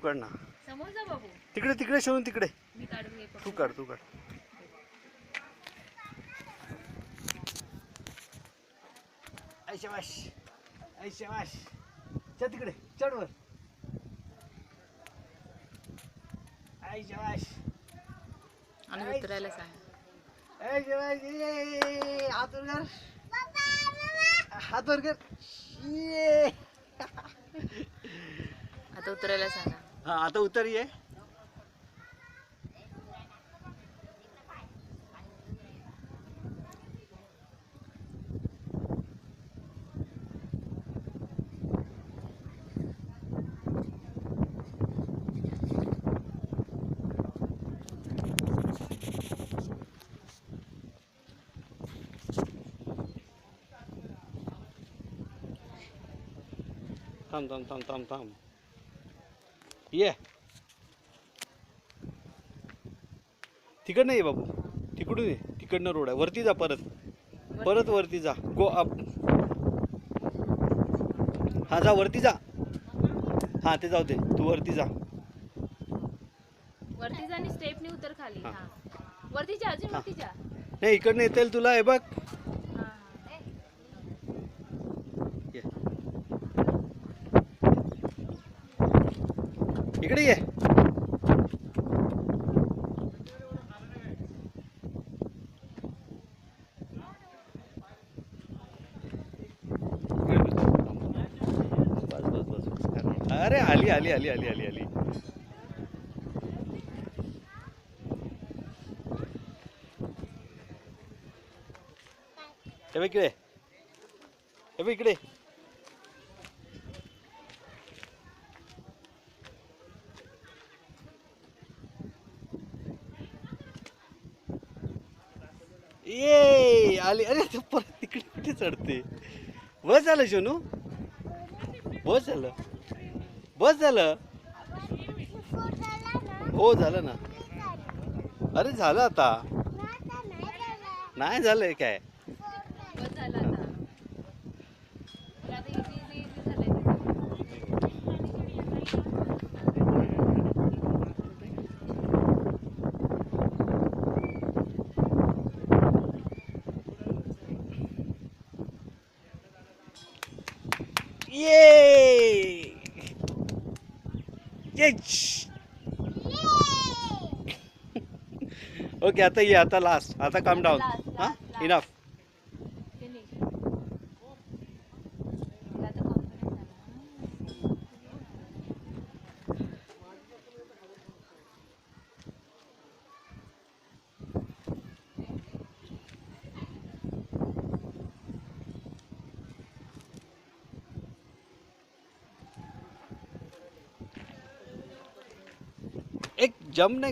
काढ ना. समोर जा बाबू. तिकडे तिकडे शोधून तिकडे. मी काढून घे. तू काढ तू काढ. आई शाबाश आई शाबाश. चल तिकडे चढ वर. आई शाबाश. आणि उतरायला सांग. आई शाबाश. ये हात वर कर. हात वर कर. ये. आता उतरायला सांगा. हा आता उतर ये. थांब थांब थांब थांब थांब. ये तिकडनं ये बाबू. तिकडून ये. तिकडनं रोड आहे. वरती जा परत. परत वरती जा. Go up. हा जा वरती जा. हा ते जाऊ दे. तू वरती जा. वरती जा आणि स्टेपनी उतर खाली. हा वरती जा. अजून वरती जा. नाही इकडनं येता येईल तुला. हे बघ. ये. इकडे ये. बस बस बस बस. अरे आली आली आली आली आली आली. हे बघ इकडे. हे बघ इकडे. ये आली. अरे तू परत तिकडे कुठे चढते. बस झालं शोनू. बस झालं. बस झालं. हो झालं ना. अरे झालं आता. नाही झालंय काय. बस झालं आता. आता इझी इझी झालंय. ये ओके आता ये. आता लास्ट. आता काम डाऊन. हा इनफ. एक जंप नाही